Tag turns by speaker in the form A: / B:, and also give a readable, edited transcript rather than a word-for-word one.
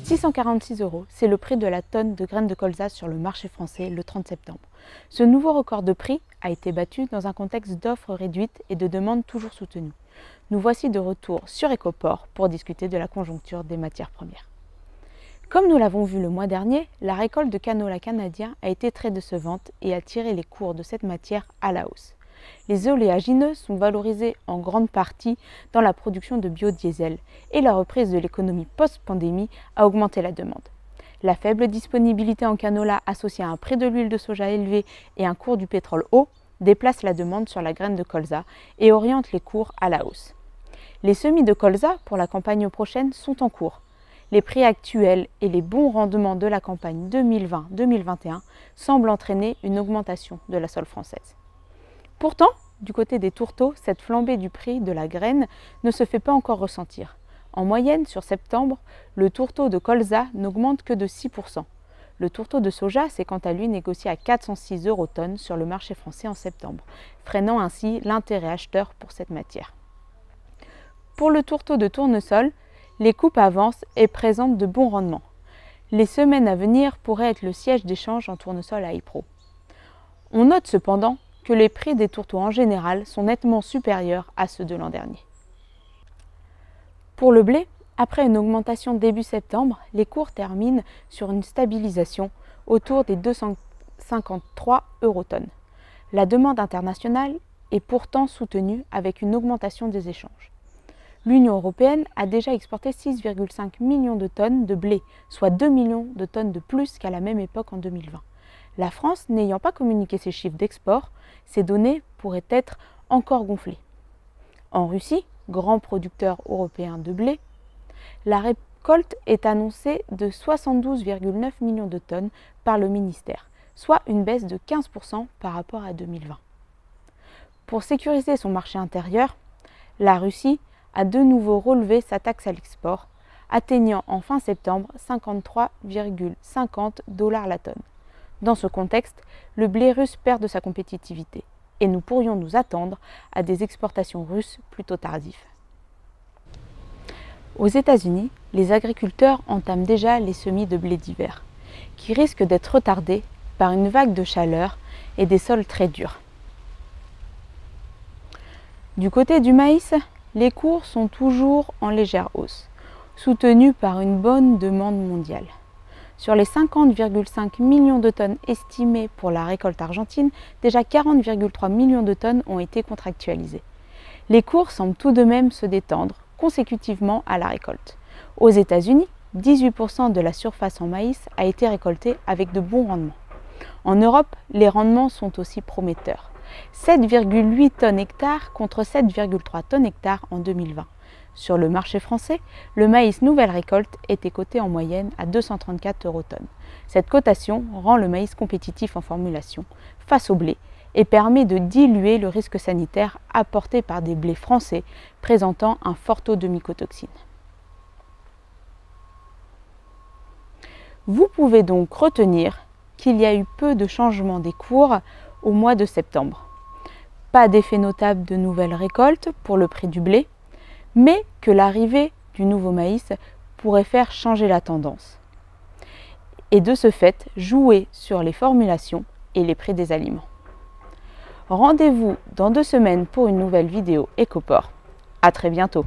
A: 646 €, c'est le prix de la tonne de graines de colza sur le marché français le 30 septembre. Ce nouveau record de prix a été battu dans un contexte d'offres réduites et de demandes toujours soutenues. Nous voici de retour sur Ecoport pour discuter de la conjoncture des matières premières. Comme nous l'avons vu le mois dernier, la récolte de canola canadien a été très décevante et a tiré les cours de cette matière à la hausse. Les oléagineux sont valorisés en grande partie dans la production de biodiesel et la reprise de l'économie post-pandémie a augmenté la demande. La faible disponibilité en canola associée à un prix de l'huile de soja élevé et un cours du pétrole haut déplace la demande sur la graine de colza et oriente les cours à la hausse. Les semis de colza pour la campagne prochaine sont en cours. Les prix actuels et les bons rendements de la campagne 2020-2021 semblent entraîner une augmentation de la sole française. Pourtant, du côté des tourteaux, cette flambée du prix de la graine ne se fait pas encore ressentir. En moyenne, sur septembre, le tourteau de colza n'augmente que de 6%. Le tourteau de soja s'est quant à lui négocié à 406 € tonne sur le marché français en septembre, freinant ainsi l'intérêt acheteur pour cette matière. Pour le tourteau de tournesol, les coupes avancent et présentent de bons rendements. Les semaines à venir pourraient être le siège d'échange en tournesol à Ypres. On note cependant que les prix des tourteaux en général sont nettement supérieurs à ceux de l'an dernier. Pour le blé, après une augmentation début septembre, les cours terminent sur une stabilisation autour des 253 € tonne. La demande internationale est pourtant soutenue avec une augmentation des échanges. L'Union européenne a déjà exporté 6,5 millions de tonnes de blé, soit 2 millions de tonnes de plus qu'à la même époque en 2020. La France n'ayant pas communiqué ses chiffres d'export, ces données pourraient être encore gonflées. En Russie, grand producteur européen de blé, la récolte est annoncée de 72,9 millions de tonnes par le ministère, soit une baisse de 15% par rapport à 2020. Pour sécuriser son marché intérieur, la Russie a de nouveau relevé sa taxe à l'export, atteignant en fin septembre 53,50 $ la tonne. Dans ce contexte, le blé russe perd de sa compétitivité et nous pourrions nous attendre à des exportations russes plutôt tardives. Aux États-Unis, les agriculteurs entament déjà les semis de blé d'hiver, qui risquent d'être retardés par une vague de chaleur et des sols très durs. Du côté du maïs, les cours sont toujours en légère hausse, soutenus par une bonne demande mondiale. Sur les 50,5 millions de tonnes estimées pour la récolte argentine, déjà 40,3 millions de tonnes ont été contractualisées. Les cours semblent tout de même se détendre consécutivement à la récolte. Aux États-Unis, 18% de la surface en maïs a été récoltée avec de bons rendements. En Europe, les rendements sont aussi prometteurs. 7,8 tonnes hectares contre 7,3 tonnes hectares en 2020. Sur le marché français, le maïs nouvelle récolte était coté en moyenne à 234 € tonne. Cette cotation rend le maïs compétitif en formulation face au blé et permet de diluer le risque sanitaire apporté par des blés français présentant un fort taux de mycotoxines. Vous pouvez donc retenir qu'il y a eu peu de changements des cours au mois de septembre. Pas d'effet notable de nouvelles récoltes pour le prix du blé, mais que l'arrivée du nouveau maïs pourrait faire changer la tendance. Et de ce fait, jouer sur les formulations et les prix des aliments. Rendez-vous dans 2 semaines pour une nouvelle vidéo Ecoport. À très bientôt.